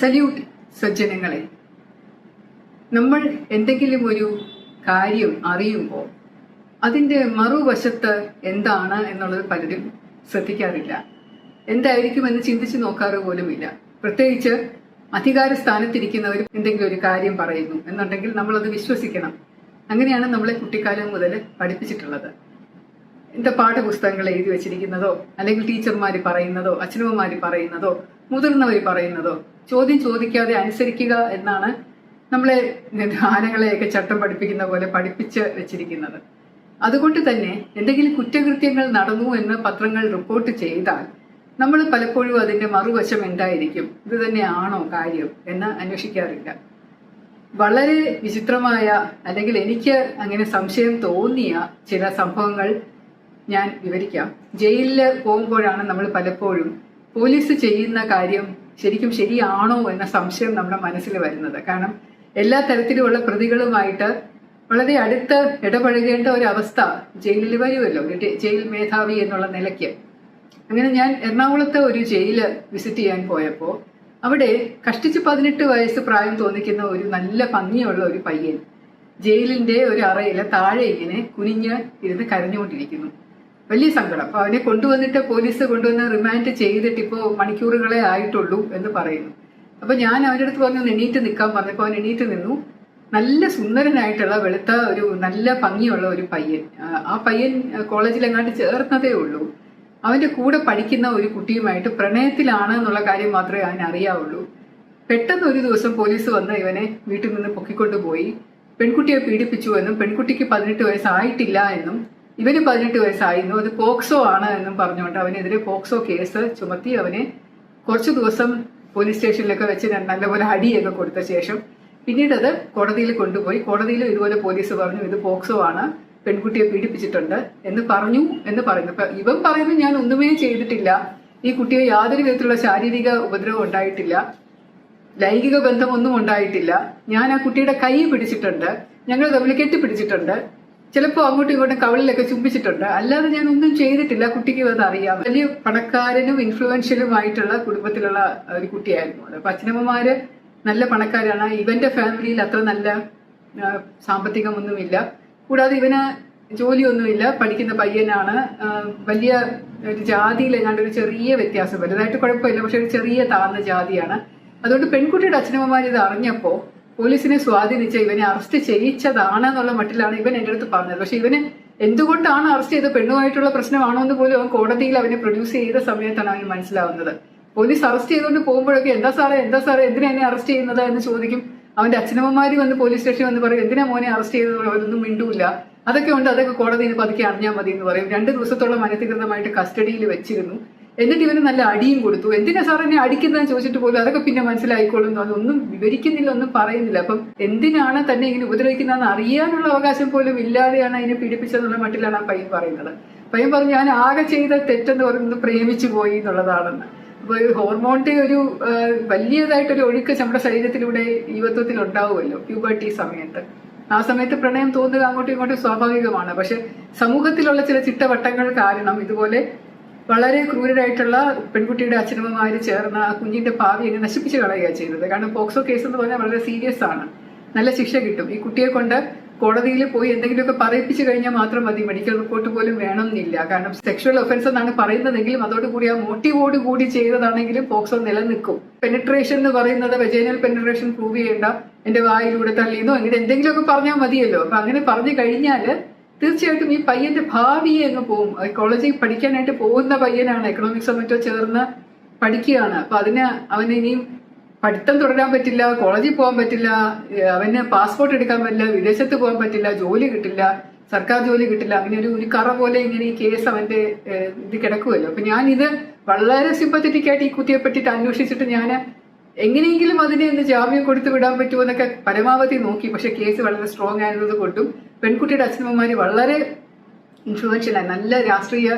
Salute സജ്ജനങ്ങളെ. നമ്മൾ എന്തെങ്കിലും ഒരു കാര്യം അറിയുമ്പോൾ അതിൻ്റെ മറുവശത്ത് എന്താണ് എന്നുള്ളത് പലരും ശ്രദ്ധിക്കാറില്ല. എന്തായിരിക്കുമെന്ന് ചിന്തിച്ചു നോക്കാറ് പോലുമില്ല. പ്രത്യേകിച്ച് അധികാര സ്ഥാനത്തിരിക്കുന്നവർ എന്തെങ്കിലും ഒരു കാര്യം പറയുന്നു എന്നുണ്ടെങ്കിൽ നമ്മളത് വിശ്വസിക്കണം. അങ്ങനെയാണ് നമ്മളെ കുട്ടിക്കാലം മുതൽ പഠിപ്പിച്ചിട്ടുള്ളത്. എന്താ പാഠപുസ്തകങ്ങൾ എഴുതി വെച്ചിരിക്കുന്നതോ അല്ലെങ്കിൽ ടീച്ചർമാർ പറയുന്നതോ അച്ഛനമ്മമാർ പറയുന്നതോ മുതിർന്നവർ പറയുന്നതോ ചോദ്യം ചോദിക്കാതെ അനുസരിക്കുക എന്നാണ് നമ്മളെ ആനകളെയൊക്കെ ചട്ടം പഠിപ്പിക്കുന്ന പോലെ പഠിപ്പിച്ച് വെച്ചിരിക്കുന്നത്. അതുകൊണ്ട് തന്നെ എന്തെങ്കിലും കുറ്റകൃത്യങ്ങൾ നടന്നു എന്ന് പത്രങ്ങൾ റിപ്പോർട്ട് ചെയ്താൽ നമ്മൾ പലപ്പോഴും അതിന്റെ മറുവശം എന്തായിരിക്കും, ഇത് തന്നെയാണോ കാര്യം എന്ന് അന്വേഷിക്കാറില്ല. വളരെ വിചിത്രമായ അല്ലെങ്കിൽ എനിക്ക് അങ്ങനെ സംശയം തോന്നിയ ചില സംഭവങ്ങൾ ഞാൻ വിവരിക്കാം. ജയിലിൽ പോകുമ്പോഴാണ് നമ്മൾ പലപ്പോഴും പോലീസ് ചെയ്യുന്ന കാര്യം ശരിക്കും ശരിയാണോ എന്ന സംശയം നമ്മുടെ മനസ്സിൽ വരുന്നത്. കാരണം എല്ലാ തരത്തിലുമുള്ള പ്രതികളുമായിട്ട് വളരെ അടുത്ത് ഇടപഴകേണ്ട ഒരു അവസ്ഥ ജയിലിൽ വരുമല്ലോ, ജയിൽ മേധാവി എന്നുള്ള നിലയ്ക്ക്. അങ്ങനെ ഞാൻ എറണാകുളത്തെ ഒരു ജയില് വിസിറ്റ് ചെയ്യാൻ പോയപ്പോൾ അവിടെ കഷ്ടിച്ച് 18 വയസ്സ് പ്രായം തോന്നിക്കുന്ന ഒരു നല്ല ഭംഗിയുള്ള ഒരു പയ്യൻ ജയിലിന്റെ ഒരു അറയിലെ താഴെ ഇങ്ങനെ കുനിഞ്ഞ് ഇരുന്ന് കരഞ്ഞുകൊണ്ടിരിക്കുന്നു. വലിയ സങ്കടം. അപ്പൊ അവനെ കൊണ്ടുവന്നിട്ട് പോലീസ് കൊണ്ടുവന്ന് റിമാൻഡ് ചെയ്തിട്ട് ഇപ്പോൾ മണിക്കൂറുകളെ ആയിട്ടുള്ളൂ എന്ന് പറയുന്നു. അപ്പൊ ഞാൻ അവൻ്റെ അടുത്ത് പറഞ്ഞു എണീറ്റ് നിൽക്കാൻ പറഞ്ഞപ്പോൾ അവൻ എണീറ്റ് നിന്നു. നല്ല സുന്ദരനായിട്ടുള്ള വെളുത്ത ഒരു നല്ല ഭംഗിയുള്ള ഒരു പയ്യൻ. ആ പയ്യൻ കോളേജിൽ എങ്ങാണ്ട് ചേർന്നതേ ഉള്ളൂ. അവന്റെ കൂടെ പഠിക്കുന്ന ഒരു കുട്ടിയുമായിട്ട് പ്രണയത്തിലാണ് എന്നുള്ള കാര്യം മാത്രമേ അവന് അറിയാവുള്ളൂ. പെട്ടെന്ന് ഒരു ദിവസം പോലീസ് വന്ന് ഇവനെ വീട്ടിൽ നിന്ന് പൊക്കിക്കൊണ്ടുപോയി പെൺകുട്ടിയെ പീഡിപ്പിച്ചു എന്നും പെൺകുട്ടിക്ക് 18 വയസ്സായിട്ടില്ല എന്നും ഇവന് 18 വയസ്സായിരുന്നു, അത് പോക്സോ ആണ് എന്നും പറഞ്ഞുകൊണ്ട് അവനെതിരെ പോക്സോ കേസ് ചുമത്തി അവനെ കുറച്ചു ദിവസം പോലീസ് സ്റ്റേഷനിലൊക്കെ വെച്ച് നല്ലപോലെ അടിയൊക്കെ കൊടുത്ത ശേഷം പിന്നീട് അത് കോടതിയിൽ കൊണ്ടുപോയി. കോടതിയിൽ ഇതുപോലെ പോലീസ് പറഞ്ഞു ഇത് പോക്സോ ആണ്, പെൺകുട്ടിയെ പീഡിപ്പിച്ചിട്ടുണ്ട് എന്ന് പറയുന്നു. അപ്പൊ ഇവൻ പറയുന്നു ഞാൻ ഒന്നുമേ ചെയ്തിട്ടില്ല, ഈ കുട്ടിയെ യാതൊരു വിധത്തിലുള്ള ശാരീരിക ഉപദ്രവം ഉണ്ടായിട്ടില്ല, ലൈംഗിക ബന്ധമൊന്നും ഉണ്ടായിട്ടില്ല, ഞാൻ ആ കുട്ടിയുടെ കൈ പിടിച്ചിട്ടുണ്ട്, ഞങ്ങൾ തമ്മിൽ കെട്ടിപ്പിടിച്ചിട്ടുണ്ട്, ചിലപ്പോൾ അങ്ങോട്ടും ഇങ്ങോട്ടും കവളിലൊക്കെ ചുംബിച്ചിട്ടുണ്ട്, അല്ലാതെ ഞാൻ ഒന്നും ചെയ്തിട്ടില്ല, കുട്ടിക്ക് അത് അറിയാം. വലിയ പണക്കാരനും ഇൻഫ്ലുവൻഷ്യലുമായിട്ടുള്ള കുടുംബത്തിലുള്ള ഒരു കുട്ടിയായിരുന്നു അത്. അപ്പൊ അച്ഛനമ്മമാര് നല്ല പണക്കാരാണ്. ഇവന്റെ ഫാമിലിയിൽ അത്ര നല്ല സാമ്പത്തികമൊന്നുമില്ല. കൂടാതെ ഇവന് ജോലിയൊന്നുമില്ല, പഠിക്കുന്ന പയ്യനാണ്. വലിയ ഒരു ജാതിയിൽ എങ്ങാണ്ട് ഒരു ചെറിയ വ്യത്യാസം, വലുതായിട്ട് കുഴപ്പമില്ല, പക്ഷെ ഒരു ചെറിയ താഴ്ന്ന ജാതിയാണ്. അതുകൊണ്ട് പെൺകുട്ടിയുടെ അച്ഛനമ്മമാർ ഇത് അറിഞ്ഞപ്പോൾ പോലീസിനെ സ്വാധീനിച്ച് ഇവനെ അറസ്റ്റ് ചെയ്യിച്ചതാണ് എന്നുള്ള മട്ടിലാണ് ഇവൻ എൻ്റെ അടുത്ത് പറഞ്ഞത്. പക്ഷെ ഇവന് എന്തുകൊണ്ടാണ് അറസ്റ്റ് ചെയ്ത് പെണ്ണുമായിട്ടുള്ള പ്രശ്നമാണോ എന്ന് പോലും അവൻ കോടതിയിൽ അവനെ പ്രൊഡ്യൂസ് ചെയ്ത സമയത്താണ് അവന് മനസ്സിലാവുന്നത്. പോലീസ് അറസ്റ്റ് ചെയ്തുകൊണ്ട് പോകുമ്പോഴൊക്കെ എന്താ സാറേ എന്തിനാ എന്നെ അറസ്റ്റ് ചെയ്യുന്നത് എന്ന് ചോദിക്കും. അവന്റെ അച്ഛനമ്മമാര് വന്ന് പോലീസ് സ്റ്റേഷനിൽ വന്ന് പറയും എന്തിനാ മോനെ അറസ്റ്റ് ചെയ്തത്, അവരൊന്നും മിണ്ടൂല, അതൊക്കെ ഉണ്ട്, അതൊക്കെ കോടതിയിൽ പതുക്കെ അറിഞ്ഞാൽ മതി എന്ന് പറയും. 2 ദിവസത്തോളം അനധികൃതമായിട്ട് കസ്റ്റഡിയിൽ വെച്ചിരുന്നു. എന്നിട്ട് ഇവന് നല്ല അടിയും കൊടുത്തു. എന്തിനാ സാർ എന്നെ അടിക്കുന്നതെന്ന് ചോദിച്ചിട്ട് പോലും അതൊക്കെ പിന്നെ മനസ്സിലായിക്കോളും. അതൊന്നും വിവരിക്കുന്നില്ല, ഒന്നും പറയുന്നില്ല. അപ്പം എന്തിനാണ് തന്നെ ഇങ്ങനെ ഉപദ്രവിക്കുന്നതെന്ന് അറിയാനുള്ള അവകാശം പോലും ഇല്ലാതെയാണ് അതിനെ പീഡിപ്പിച്ചതെന്നുള്ള മട്ടിലാണ് ആ പയ്യൻ പറയുന്നത്. പയ്യൻ പറഞ്ഞു ഞാൻ ആകെ ചെയ്ത തെറ്റെന്ന് പറയുന്നത് പ്രേമിച്ചു പോയി എന്നുള്ളതാണെന്ന്. അപ്പൊ ഹോർമോണിന്റെ ഒരു വലിയതായിട്ടൊരു ഒഴുക്ക് നമ്മുടെ ശരീരത്തിലൂടെ യുവത്വത്തിൽ ഉണ്ടാവുമല്ലോ പ്യൂബർട്ടി സമയത്ത്. ആ സമയത്ത് പ്രണയം തോന്നുക അങ്ങോട്ടും ഇങ്ങോട്ടും സ്വാഭാവികമാണ്. പക്ഷെ സമൂഹത്തിലുള്ള ചില ചിട്ടവട്ടങ്ങൾ കാരണം ഇതുപോലെ വളരെ ക്രൂരരായിട്ടുള്ള പെൺകുട്ടിയുടെ അച്ഛനമ്മമാര് ചേർന്ന് ആ കുഞ്ഞിന്റെ ഭാവി അങ്ങ് നശിപ്പിച്ച് കളയുക ചെയ്തത്. കാരണം പോക്സോ കേസ് എന്ന് പറഞ്ഞാൽ വളരെ സീരിയസ് ആണ്, നല്ല ശിക്ഷ കിട്ടും. ഈ കുട്ടിയെ കൊണ്ട് കോടതിയിൽ പോയി എന്തെങ്കിലുമൊക്കെ പറയിപ്പിച്ചു കഴിഞ്ഞാൽ മാത്രം മതി, മെഡിക്കൽ റിപ്പോർട്ട് പോലും വേണമെന്നില്ല. കാരണം സെക്ഷൽ ഒഫൻസ് എന്നാണ് പറയുന്നതെങ്കിലും അതോടുകൂടി ആ മോട്ടീവോട് കൂടി ചെയ്തതാണെങ്കിലും പോക്സോ നിലനിൽക്കും. പെനിട്രേഷൻ എന്ന് പറയുന്നത് വെജൈനൽ പെനിട്രേഷൻ പ്രൂവ് ചെയ്യേണ്ട, എന്റെ വായിലൂടെ തള്ളിയെന്നോ അങ്ങനെ എന്തെങ്കിലുമൊക്കെ പറഞ്ഞാൽ മതിയല്ലോ. അപ്പൊ അങ്ങനെ പറഞ്ഞു കഴിഞ്ഞാല് തീർച്ചയായിട്ടും ഈ പയ്യന്റെ ഭാവിയെ അങ്ങ് പോകും. കോളേജിൽ പഠിക്കാനായിട്ട് പോകുന്ന പയ്യനാണ്, എക്കണോമിക്സോ മറ്റോ ചേർന്ന് പഠിക്കുകയാണ്. അപ്പൊ അവന് ഇനിയും പഠിത്തം തുടരാൻ പറ്റില്ല, കോളേജിൽ പോകാൻ പറ്റില്ല, അവന് പാസ്പോർട്ട് എടുക്കാൻ പറ്റില്ല, വിദേശത്ത് പോകാൻ പറ്റില്ല, ജോലി കിട്ടില്ല, സർക്കാർ ജോലി കിട്ടില്ല. അങ്ങനെ ഒരു കറ പോലെ ഇങ്ങനെ ഈ കേസ് അവന്റെ ഇത് കിടക്കുമല്ലോ. അപ്പൊ ഞാനിത് വളരെ സിമ്പത്തറ്റിക് ആയിട്ട് ഈ കുട്ടിയെ പറ്റിയിട്ട് അന്വേഷിച്ചിട്ട് ഞാൻ എങ്ങനെയെങ്കിലും അതിനെ ഒന്ന് ജാമ്യം കൊടുത്ത് വിടാൻ പറ്റുമോ എന്നൊക്കെ പരമാവധി നോക്കി. പക്ഷെ കേസ് വളരെ സ്ട്രോങ് ആയിരുന്നത് കൊണ്ടും പെൺകുട്ടിയുടെ അച്ഛനമ്മമാര് വളരെ ഇൻഫ്ലുവൻഷ്യലായി നല്ല രാഷ്ട്രീയ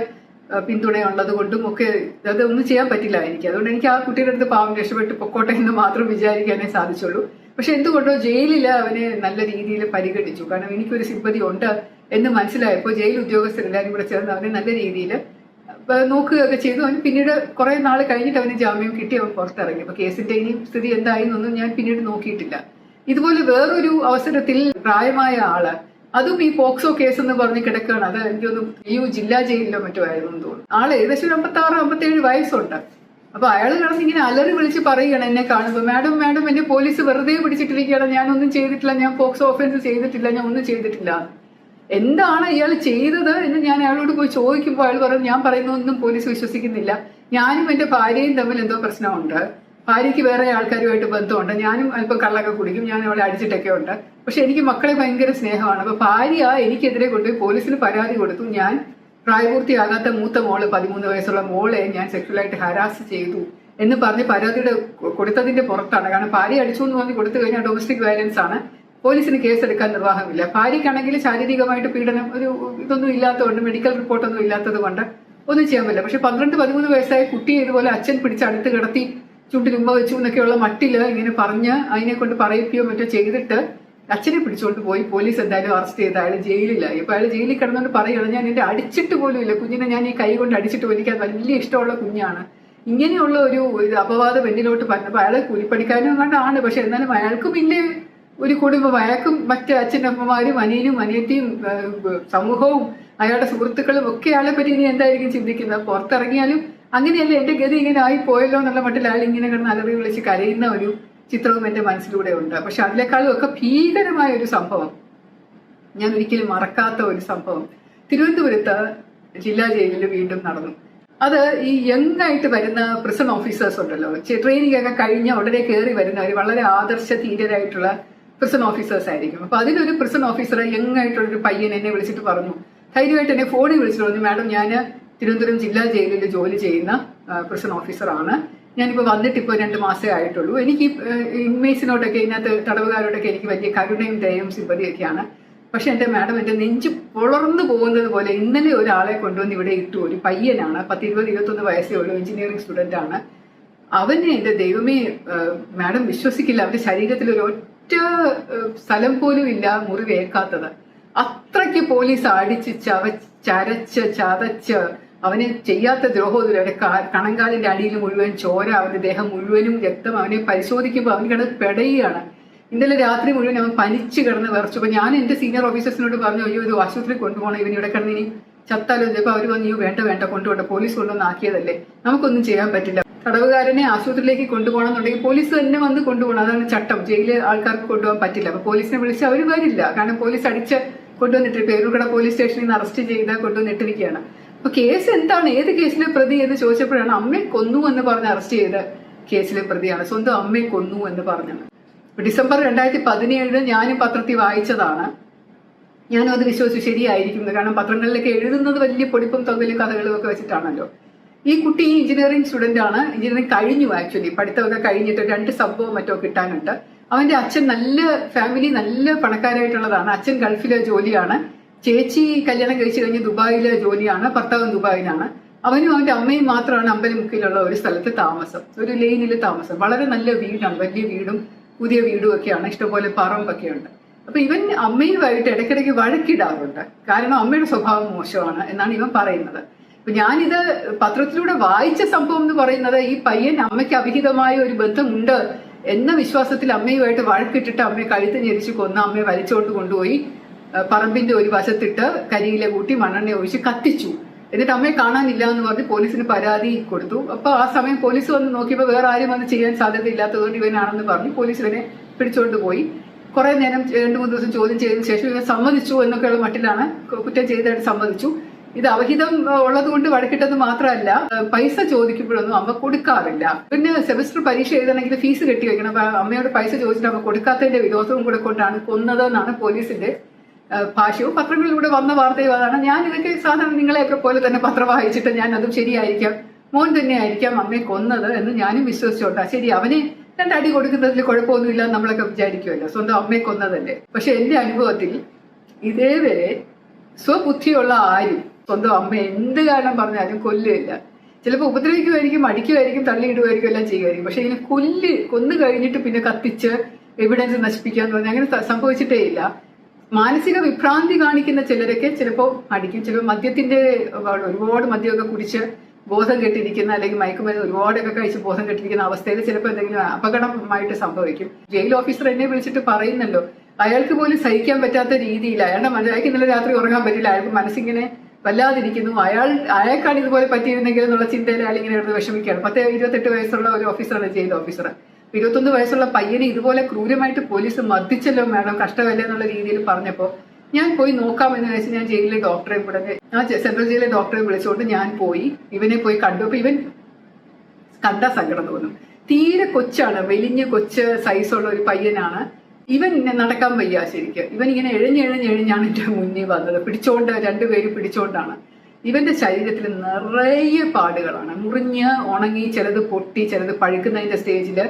പിന്തുണയുള്ളത് കൊണ്ടും ഒക്കെ അതൊന്നും ചെയ്യാൻ പറ്റില്ല എനിക്ക്. അതുകൊണ്ട് എനിക്ക് ആ കുട്ടിയുടെ അടുത്ത് പാവം രക്ഷപ്പെട്ട് പൊക്കോട്ടെ എന്ന് മാത്രം വിചാരിക്കാനേ സാധിച്ചുള്ളൂ. പക്ഷെ എന്തുകൊണ്ടോ ജയിലിൽ അവനെ നല്ല രീതിയിൽ പരിഗണിച്ചു. കാരണം എനിക്കൊരു സിമ്പതി ഉണ്ട് എന്ന് മനസ്സിലായപ്പോൾ ജയിൽ ഉദ്യോഗസ്ഥരെല്ലാവരും കൂടെ ചേർന്ന് അവനെ നല്ല രീതിയിൽ നോക്കുകയൊക്കെ ചെയ്തു. അവന് പിന്നീട് കുറെ നാൾ കഴിഞ്ഞിട്ട് അവന് ജാമ്യം കിട്ടി, അവൻ പുറത്തിറങ്ങി. അപ്പൊ കേസിന്റെ ഇനി സ്ഥിതി എന്തായി എന്നൊന്നും ഞാൻ പിന്നീട് നോക്കിയിട്ടില്ല. ഇതുപോലെ വേറൊരു അവസരത്തിൽ പ്രായമായ ആള്, അതും ഈ പോക്സോ കേസ് എന്ന് പറഞ്ഞ് കിടക്കുകയാണ്. അത് എനിക്കൊന്നും ജില്ലാ ജയിലിലോ മറ്റോ ആയിരുന്നു എന്ന് തോന്നുന്നു. ആള് ഏകദേശം 56-57 വയസ്സുണ്ട്. അപ്പൊ അയാൾ കിടന്ന് ഇങ്ങനെ അലറി വിളിച്ച് പറയുകയാണ് എന്നെ കാണുമ്പോൾ, മാഡം മാഡം എന്നെ പോലീസ് വെറുതെ പിടിച്ചിട്ടിരിക്കുകയാണ്, ഞാനൊന്നും ചെയ്തിട്ടില്ല, ഞാൻ പോക്സോ ഓഫൻസ് ചെയ്തിട്ടില്ല, ഞാൻ ഒന്നും ചെയ്തിട്ടില്ല. എന്താണ് ഇയാൾ ചെയ്തത് എന്ന് ഞാൻ അയാളോട് പോയി ചോദിക്കുമ്പോൾ അയാൾ പറഞ്ഞു, ഞാൻ പറയുന്നതൊന്നും പോലീസ് വിശ്വസിക്കുന്നില്ല, ഞാനും എന്റെ ഭാര്യയും തമ്മിൽ എന്തോ പ്രശ്നമുണ്ട്, ഭാര്യയ്ക്ക് വേറെ ആൾക്കാരുമായിട്ട് ബന്ധമുണ്ട്, ഞാനും അല്പം കള്ളൊക്കെ കുടിക്കും, ഞാൻ അവളെ അടിച്ചിട്ടൊക്കെ ഉണ്ട്, പക്ഷെ എനിക്ക് മക്കളെ ഭയങ്കര സ്നേഹമാണ്. അപ്പൊ ഭാര്യ എനിക്കെതിരെ കൊണ്ടുപോയി പോലീസിന് പരാതി കൊടുത്തു, ഞാൻ പ്രായപൂർത്തിയാകാത്ത മൂത്ത മോള് 13 വയസ്സുള്ള മോളെ ഞാൻ സെക്ഷ്വലായിട്ട് ഹരാസ് ചെയ്തു എന്ന് പറഞ്ഞ് പരാതിയുടെ കൊടുത്തതിന്റെ പുറത്താണ്. കാരണം ഭാര്യ അടിച്ചു എന്ന് പറഞ്ഞ് കൊടുത്തു കഴിഞ്ഞാൽ ഡൊമസ്റ്റിക് വയലൻസ് ആണ്, പോലീസിന് കേസെടുക്കാൻ നിർവാഹമില്ല. ഭാര്യയ്ക്കാണെങ്കിൽ ശാരീരികമായിട്ട് പീഡനം ഇതൊന്നും ഇല്ലാത്തതുകൊണ്ട്, മെഡിക്കൽ റിപ്പോർട്ടൊന്നും ഇല്ലാത്തത് കൊണ്ട് ഒന്നും ചെയ്യാൻ പറ്റില്ല. പക്ഷെ 12-13 വയസ്സായ കുട്ടിയെ ഇതുപോലെ അച്ഛൻ പിടിച്ച് അടുത്ത് കിടത്തി ചുണ്ടിൽ ഉമ്മ വെച്ചു എന്നൊക്കെയുള്ള മട്ടില് ഇങ്ങനെ പറഞ്ഞ് അതിനെ കൊണ്ട് പറയിപ്പിയോ മറ്റോ ചെയ്തിട്ട് അച്ഛനെ പിടിച്ചുകൊണ്ട് പോയി പോലീസ് എന്തായാലും അറസ്റ്റ് ചെയ്ത് അയാൾ ജയിലിലായി. അപ്പൊ അയാൾ ജയിലിൽ കിടന്നുകൊണ്ട് പറയുകയാണ്, ഞാൻ എന്റെ അടിച്ചിട്ട് പോലും ഇല്ല കുഞ്ഞിനെ, ഞാൻ ഈ കൈ കൊണ്ട് അടിച്ചിട്ട് പോലും, എനിക്ക് അത് വലിയ ഇഷ്ടമുള്ള കുഞ്ഞാണ്. ഇങ്ങനെയുള്ള ഒരു അപവാദം എന്നിലോട്ട് പറഞ്ഞപ്പോൾ അയാളെ കൂലിപ്പണിക്കാരനും കണ്ടാണ്. പക്ഷെ എന്നാലും അയാൾക്കും പിന്നെ ഒരു കുടുംബം, അയാൾക്കും മറ്റ് അച്ഛനമ്മമാരും അനിയനും അനിയത്തിയും സമൂഹവും അയാളുടെ സുഹൃത്തുക്കളും ഒക്കെ അയാളെ പറ്റി ഇനി എന്തായിരിക്കും ചിന്തിക്കുന്നത്. പുറത്തിറങ്ങിയാലും അങ്ങനെയല്ല, എന്റെ ഗതി ഇങ്ങനെ ആയി പോയല്ലോ എന്നുള്ള മട്ടിൽ അയാൾ ഇങ്ങനെ കിടന്ന് അലറി വിളിച്ച് കരയുന്ന ഒരു ചിത്രവും എന്റെ മനസ്സിലൂടെ ഉണ്ട്. പക്ഷെ അതിനേക്കാളും ഒക്കെ ഭീകരമായ ഒരു സംഭവം, ഞാൻ ഒരിക്കലും മറക്കാത്ത ഒരു സംഭവം തിരുവനന്തപുരത്ത് ജില്ലാ ജയിലിൽ വീണ്ടും നടന്നു. അത് ഈ യങ് ആയിട്ട് വരുന്ന പ്രിസൺ ഓഫീസേഴ്സ് ഉണ്ടല്ലോ, ട്രെയിനിങ് ഒക്കെ കഴിഞ്ഞ ഉടനെ കയറി വരുന്നവർ വളരെ ആദർശ ധീരരായിട്ടുള്ള പ്രിസൺ ഓഫീസേഴ്സ് ആയിരിക്കും. അപ്പൊ അതിലൊരു പ്രിസൺ ഓഫീസർ യങ് ആയിട്ടുള്ള ഒരു പയ്യൻ എന്നെ വിളിച്ചിട്ട് പറഞ്ഞു, ധൈര്യമായിട്ട് എന്നെ ഫോണിൽ വിളിച്ചിട്ട് പറഞ്ഞു, മാഡം ഞാൻ തിരുവനന്തപുരം ജില്ലാ ജയിലിൽ ജോലി ചെയ്യുന്ന പ്രിസൺ ഓഫീസറാണ്, ഞാനിപ്പോൾ വന്നിട്ട് ഇപ്പോൾ 2 മാസമേ ആയിട്ടുള്ളൂ, എനിക്ക് ഇൻമേറ്റ്സിനോടൊക്കെ ഇതിനകത്ത് തടവുകാരോടൊക്കെ എനിക്ക് വലിയ കരുണയും ദയയും സിമ്പതിയൊക്കെയാണ്, പക്ഷെ എന്റെ മാഡം എന്റെ നെഞ്ച് പൊളർന്നു പോകുന്നത് പോലെ ഇന്നലെ ഒരാളെ കൊണ്ടുവന്ന് ഇവിടെ ഇട്ടു, ഒരു പയ്യനാണ്, 10-20-21 വയസ്സേ ഉള്ളൂ, എഞ്ചിനീയറിംഗ് സ്റ്റുഡന്റ് ആണ്, അവനെ എന്റെ ദൈവമേ മാഡം വിശ്വസിക്കില്ല, അവന്റെ ശരീരത്തിൽ ഒരു ഒറ്റ സ്ഥലം പോലും ഇല്ല മുറിവേക്കാത്തത്, അത്രയ്ക്ക് പോലീസ് അടിച്ച് ചരച്ച് ചതച്ച് അവനെ ചെയ്യാത്ത ദ്രോഹത്തിൽ അവന്റെ കണങ്കാലിന്റെ അടിയിൽ മുഴുവൻ ചോര, അവന്റെ ദേഹം മുഴുവനും രക്തം, അവനെ പരിശോധിക്കുമ്പോൾ അവൻ കിടന്ന് പെടയുകയാണ്. ഇന്നലെ രാത്രി മുഴുവൻ അവൻ പനിച്ച് കിടന്ന് വിറച്ചു. അപ്പൊ ഞാൻ എന്റെ സീനിയർ ഓഫീസേഴ്സിനോട് പറഞ്ഞു, അയ്യോ ഇത് ആശുപത്രി കൊണ്ടുപോകണം, ഇവൻ ഇവിടെ കിടന്ന് ഇനി ചത്താലോ. ചിലപ്പോൾ അവർ പറഞ്ഞു, വേണ്ട കൊണ്ടുപോട്ടെ, പോലീസ് കൊണ്ടുവന്ന് ആക്കിയതല്ലേ, നമുക്കൊന്നും ചെയ്യാൻ പറ്റില്ല, തടവുകാരനെ ആശുപത്രിയിലേക്ക് കൊണ്ടുപോകണമെന്നുണ്ടെങ്കിൽ പോലീസ് തന്നെ വന്ന് കൊണ്ടുപോകണം, അതാണ് ചട്ടം, ജയിലിൽ ആൾക്കാർക്ക് കൊണ്ടുപോകാൻ പറ്റില്ല. അപ്പൊ പോലീസിനെ വിളിച്ച് അവർ വരില്ല, കാരണം പോലീസ് അടിച്ച് കൊണ്ടുവന്നിട്ട് പേരൂർക്കട പോലീസ് സ്റ്റേഷനിൽ നിന്ന് അറസ്റ്റ് ചെയ്ത് കൊണ്ടുവന്നിട്ടിരിക്കുകയാണ്. അപ്പൊ കേസ് എന്താണ്, ഏത് കേസിലെ പ്രതി എന്ന് ചോദിച്ചപ്പോഴാണ് അമ്മയെ കൊന്നു എന്ന് പറഞ്ഞ് അറസ്റ്റ് ചെയ്ത കേസിലെ പ്രതിയാണ്, സ്വന്തം അമ്മയെ കൊന്നു എന്ന് പറഞ്ഞത്. ഡിസംബർ 2017 ഞാനും പത്രത്തിൽ വായിച്ചതാണ്, ഞാനും അത് വിശ്വസിച്ചു ശരിയായിരിക്കും, കാരണം പത്രങ്ങളിലൊക്കെ എഴുതുന്നത് വലിയ പൊടിപ്പും തൊങ്ങലും കഥകളും ഒക്കെ വെച്ചിട്ടാണല്ലോ. ഈ കുട്ടി എഞ്ചിനീയറിംഗ് സ്റ്റുഡന്റ് ആണ്, എഞ്ചിനീയറിംഗ് കഴിഞ്ഞു, ആക്ച്വലി പഠിത്തമൊക്കെ കഴിഞ്ഞിട്ട് 2 സബ്ബോ മറ്റോ കിട്ടാനുണ്ട്. അവന്റെ അച്ഛൻ നല്ല ഫാമിലി, നല്ല പണക്കാരായിട്ടുള്ളതാണ്, അച്ഛൻ ഗൾഫിലെ ജോലിയാണ്, ചേച്ചി കല്യാണം കഴിച്ചു കഴിഞ്ഞ് ദുബായിലെ ജോലിയാണ്, ഭർത്താവും ദുബായിലാണ്, അവനും അവന്റെ അമ്മയും മാത്രമാണ് അമ്പലമുക്കിലുള്ള ഒരു സ്ഥലത്ത് താമസം, ഒരു ലെയിനിൽ താമസം, വളരെ നല്ല വീടാണ്, വലിയ വീടും പുതിയ വീടും ഒക്കെയാണ്, ഇഷ്ടംപോലെ പറമ്പൊക്കെ ഉണ്ട്. അപ്പൊ ഇവൻ അമ്മയുമായിട്ട് ഇടയ്ക്കിടയ്ക്ക് വഴക്കിടാറുണ്ട്, കാരണം അമ്മയുടെ സ്വഭാവം മോശമാണ് എന്നാണ് ഇവൻ പറയുന്നത്. അപ്പൊ ഞാനിത് പത്രത്തിലൂടെ വായിച്ച സംഭവം എന്ന് പറയുന്നത്, ഈ പയ്യൻ അമ്മയ്ക്ക് അവിഹിതമായ ഒരു ബന്ധമുണ്ട് എന്ന വിശ്വാസത്തിൽ അമ്മയുമായിട്ട് വഴക്കിട്ടിട്ട് അമ്മയെ കഴുത്ത് ഞെരിച്ച് കൊന്ന് അമ്മയെ വലിച്ചോട്ട് കൊണ്ടുപോയി പറമ്പിന്റെ ഒരു വശത്തിട്ട് കരിയില കൂട്ടി മണ്ണെണ്ണ ഒഴിച്ച് കത്തിച്ചു. എന്നിട്ട് അമ്മയെ കാണാനില്ല എന്ന് പറഞ്ഞ് പോലീസിന് പരാതി കൊടുത്തു. അപ്പൊ ആ സമയം പോലീസ് വന്ന് നോക്കിയപ്പോൾ വേറെ ആരും വന്ന് ചെയ്യാൻ സാധ്യത ഇല്ലാത്തതുകൊണ്ട് ഇവനാണെന്ന് പറഞ്ഞ് പോലീസ് ഇവനെ പിടിച്ചോണ്ട് പോയി. കുറെ നേരം 2-3 ദിവസം ചോദ്യം ചെയ്തതിനു ശേഷം ഇവൻ സമ്മതിച്ചു എന്നൊക്കെയുള്ള മട്ടിലാണ്, കുറ്റം ചെയ്തതായിട്ട് സമ്മതിച്ചു. ഇത് അവഹിതം ഉള്ളത് കൊണ്ട് വഴക്കിട്ടത് മാത്രമല്ല, പൈസ ചോദിക്കുമ്പോഴൊന്നും അമ്മ കൊടുക്കാറില്ല. പിന്നെ സെമസ്റ്റർ പരീക്ഷ എഴുതണമെങ്കിൽ ഫീസ് കെട്ടി വെക്കണം. അപ്പൊ അമ്മയോട് പൈസ ചോദിച്ചിട്ട് അമ്മ കൊടുക്കാത്തതിന്റെ വിരോധവും കൂടെ കൊണ്ടാണ് കൊന്നത് എന്നാണ് പോലീസിന്റെ ഭാഷ്യവും പത്രങ്ങളിലൂടെ വന്ന വാർത്തയും അതാണ്. ഞാൻ ഇതൊക്കെ സാധാരണ നിങ്ങളെയൊക്കെ പോലെ തന്നെ പത്രം വായിച്ചിട്ട് ഞാൻ അതും ശരിയായിരിക്കാം, മോൻ തന്നെ ആയിരിക്കാം അമ്മയെ കൊന്നത് എന്ന് ഞാനും വിശ്വസിച്ചോട്ടാ. ശരി, അവനെ 2 അടി കൊടുക്കുന്നതിൽ കുഴപ്പമൊന്നുമില്ല നമ്മളൊക്കെ വിചാരിക്കുമല്ലോ, സ്വന്തം അമ്മയെ കൊന്നതല്ലേ. പക്ഷെ എന്റെ അനുഭവത്തിൽ ഇതേവരെ സ്വബുദ്ധിയുള്ള ആരും സ്വന്തം അമ്മ എന്ത് കാരണം പറഞ്ഞാലും കൊല്ലുകയില്ല. ചിലപ്പോൾ ഉപദ്രവിക്കുമായിരിക്കും, അടിക്കുമായിരിക്കും, തള്ളിയിടുമായിരിക്കും, എല്ലാം ചെയ്യുമായിരിക്കും. പക്ഷെ ഇങ്ങനെ കൊന്നു കഴിഞ്ഞിട്ട് പിന്നെ കത്തിച്ച് എവിഡൻസ് നശിപ്പിക്കാന്ന് പറഞ്ഞാൽ അങ്ങനെ സംഭവിച്ചിട്ടേ ഇല്ല. മാനസിക വിഭ്രാന്തി കാണിക്കുന്ന ചിലരൊക്കെ ചിലപ്പോൾ അടിക്കും. ചിലപ്പോൾ മദ്യത്തിന്റെ ഒരുപാട് മദ്യമൊക്കെ കുടിച്ച് ബോധം കെട്ടിരിക്കുന്ന, അല്ലെങ്കിൽ മയക്കുമരുന്ന് ഒരുപാടൊക്കെ കഴിച്ച് ബോധം കെട്ടിരിക്കുന്ന അവസ്ഥയിൽ ചിലപ്പോൾ എന്തെങ്കിലും അപകടമായിട്ട് സംഭവിക്കും. ജയിൽ ഓഫീസർ എന്നെ വിളിച്ചിട്ട് പറയുന്നല്ലോ, അയാൾക്ക് പോലും സഹിക്കാൻ പറ്റാത്ത രീതിയിൽ അയാൾക്ക് ഇന്നലെ രാത്രി ഉറങ്ങാൻ പറ്റില്ല, അയാൾക്ക് മനസ്സിങ്ങനെ വല്ലാതിരിക്കുന്നു, അയാൾക്കാണ് ഇതുപോലെ പറ്റിയിരുന്നെങ്കിൽ എന്നുള്ള ചിന്തയിൽ അയാൾ ഇങ്ങനെ എടുത്ത് വിഷമിക്കുകയാണ്. 28 വയസ്സുള്ള ഒരു ഓഫീസറാണ് ജയിൽ ഓഫീസർ. 21 വയസ്സുള്ള പയ്യനെ ഇതുപോലെ ക്രൂരമായിട്ട് പോലീസ് മർദ്ദിച്ചല്ലോ മാഡം, കഷ്ടമല്ലേ എന്നുള്ള രീതിയിൽ പറഞ്ഞപ്പോൾ ഞാൻ പോയി നോക്കാമെന്ന് വെച്ച് ഞാൻ ജയിലിലെ ഡോക്ടറെ സെൻട്രൽ ജയിലിലെ ഡോക്ടറെ വിളിച്ചുകൊണ്ട് ഞാൻ പോയി ഇവനെ പോയി കണ്ടു. അപ്പൊ ഇവൻ കണ്ട സങ്കടം തോന്നും. തീരെ കൊച്ചാണ്, വെലിഞ്ഞ് കൊച്ച് സൈസുള്ള ഒരു പയ്യനാണ്. ഇവൻ നടക്കാൻ വയ്യ ശരിക്കും. ഇവൻ ഇങ്ങനെ എഴിഞ്ഞാണ് എന്റെ മുന്നിൽ വന്നത്. രണ്ടുപേരും പിടിച്ചോണ്ടാണ്. ഇവന്റെ ശരീരത്തിൽ നിറയെ പാടുകളാണ്, മുറിഞ്ഞ് ഉണങ്ങി, ചിലത് പൊട്ടി, ചിലത് പഴുക്കുന്നതിന്റെ സ്റ്റേജില്.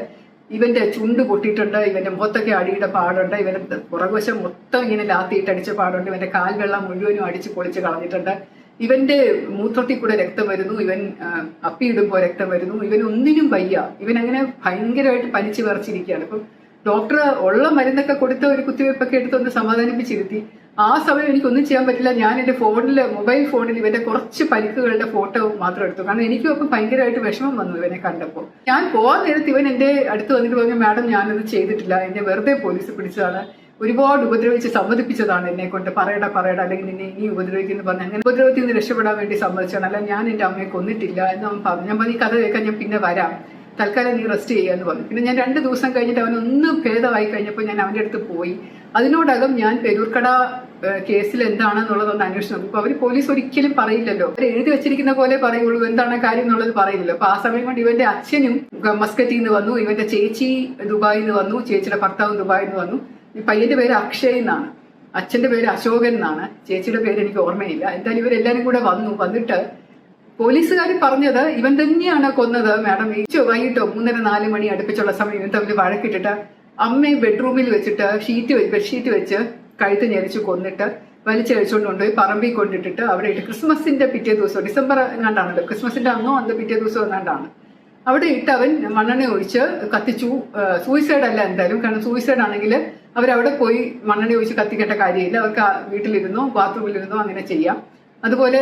ഇവന്റെ ചുണ്ട് പൊട്ടിയിട്ടുണ്ട്, ഇവന്റെ മുഖത്തൊക്കെ അടിയുടെ പാടുണ്ട്, ഇവന്റെ പുറകുവശം മൊത്തം ഇങ്ങനെ ലാത്തിയിട്ടടിച്ച പാടുണ്ട്, ഇവന്റെ കാൽവെള്ളം മുഴുവനും അടിച്ച് പൊളിച്ച് കളഞ്ഞിട്ടുണ്ട്, ഇവന്റെ മൂത്രത്തിൽ കൂടെ രക്തം വരുന്നു, ഇവൻ അപ്പിയിടുമ്പോൾ രക്തം വരുന്നു, ഇവൻ ഒന്നിനും വയ്യ, ഇവൻ അങ്ങനെ ഭയങ്കരമായിട്ട് പനിച്ച് വിറച്ചിരിക്കുകയാണ്. ഇപ്പം ഡോക്ടർ ഉള്ള മരുന്നൊക്കെ കൊടുത്ത ഒരു കുത്തിവയ്പ്പൊക്കെ എടുത്തൊന്ന് സമാധാനിപ്പിച്ചിരുത്തി. ആ സമയം എനിക്കൊന്നും ചെയ്യാൻ പറ്റില്ല. ഞാൻ എൻ്റെ മൊബൈൽ ഫോണിൽ ഇവന്റെ കുറച്ച് പരിക്കുകളുടെ ഫോട്ടോ മാത്രം എടുത്തു. കാരണം എനിക്കും അപ്പം ഭയങ്കരമായിട്ട് വിഷമം വന്നു ഇവനെ കണ്ടപ്പോൾ. ഞാൻ പോകാൻ നേരത്ത് ഇവൻ എൻ്റെ അടുത്ത് വന്നിട്ട് പറഞ്ഞു, മാഡം ഞാനത് ചെയ്തിട്ടില്ല, എന്നെ വെറുതെ പോലീസ് പിടിച്ചതാണ്, ഒരുപാട് ഉപദ്രവിച്ച് സമ്മതിപ്പിച്ചതാണ് എന്നെ കൊണ്ട്, പറയടാ അല്ലെങ്കിൽ നിന്നെ ഇനി ഉപദ്രവിക്കുന്നു പറഞ്ഞ് അങ്ങനെ ഉപദ്രവത്തിൽ നിന്ന് രക്ഷപ്പെടാൻ വേണ്ടി സമ്മതിച്ചാണ്, അല്ല ഞാൻ എൻ്റെ അമ്മയെ കൊന്നിട്ടില്ല എന്ന് അവൻ പറഞ്ഞു. ഞാൻ പറഞ്ഞു, ഈ കഥ കേൾക്കാൻ ഞാൻ പിന്നെ വരാം, തൽക്കാലം നീ റെസ്റ്റ് ചെയ്യാന്ന് പറഞ്ഞു. പിന്നെ ഞാൻ 2 ദിവസം കഴിഞ്ഞിട്ട് അവനൊന്ന് ഭേദമായി കഴിഞ്ഞപ്പോൾ ഞാൻ അവൻ്റെ അടുത്ത് പോയി. അതിനോടകം ഞാൻ പെരൂർക്കട കേസിൽ എന്താണെന്നുള്ളതൊന്ന് അന്വേഷിച്ചു നോക്കും. അപ്പൊ പോലീസ് ഒരിക്കലും പറയില്ലല്ലോ, അവർ എഴുതി വെച്ചിരിക്കുന്ന പോലെ പറയുള്ളൂ, എന്താണ് കാര്യം എന്നുള്ളത് പറയില്ലല്ലോ. അപ്പൊ ആ സമയം കൊണ്ട് ഇവന്റെ അച്ഛനും മസ്കറ്റിൽ നിന്ന് വന്നു, ഇവന്റെ ചേച്ചി ദുബായിൽ നിന്ന് വന്നു, ചേച്ചിയുടെ ഭർത്താവും ദുബായിൽ നിന്ന് വന്നു. ഈ പയ്യന്റെ പേര് അക്ഷയ് എന്നാണ്, അച്ഛന്റെ പേര് അശോകൻ എന്നാണ്, ചേച്ചിയുടെ പേര് എനിക്ക് ഓർമ്മയില്ല. എന്തായാലും ഇവരെല്ലാരും കൂടെ വന്നിട്ട് പോലീസുകാർ പറഞ്ഞത് ഇവൻ തന്നെയാണ് കൊന്നത് മാഡം. വൈകിട്ടോ 3:30-4 മണി അടുപ്പിച്ചുള്ള സമയം ഇവൻ തമ്മിൽ വഴക്കിട്ടിട്ട് അമ്മയെ ബെഡ്റൂമിൽ വെച്ചിട്ട് ബെഡ്ഷീറ്റ് വെച്ച് കഴുത്ത് ഞെരിച്ച് കൊന്നിട്ട് വലിച്ചഴിച്ചുകൊണ്ട് കൊണ്ടുപോയി പറമ്പിൽ കൊണ്ടിട്ടിട്ട് അവിടെ ഇട്ട് ക്രിസ്മസിന്റെ പിറ്റേ ദിവസം, ഡിസംബർ എങ്ങാണ്ടാണല്ലോ, ക്രിസ്മസിന്റെ അന്നോ അന്ന് പിറ്റേ ദിവസം എങ്ങാണ്ടാണ്, അവിടെ ഇട്ട് അവൻ മണ്ണെണ്ണ ഒഴിച്ച് കത്തിച്ചു. സൂയിസൈഡ് അല്ല എന്തായാലും, കാരണം സൂയിസൈഡ് ആണെങ്കിൽ അവരവിടെ പോയി മണ്ണെണ്ണ ഒഴിച്ച് കത്തിക്കേണ്ട കാര്യമില്ല, അവർക്ക് വീട്ടിലിരുന്നോ ബാത്റൂമിലിരുന്നോ അങ്ങനെ ചെയ്യാം. അതുപോലെ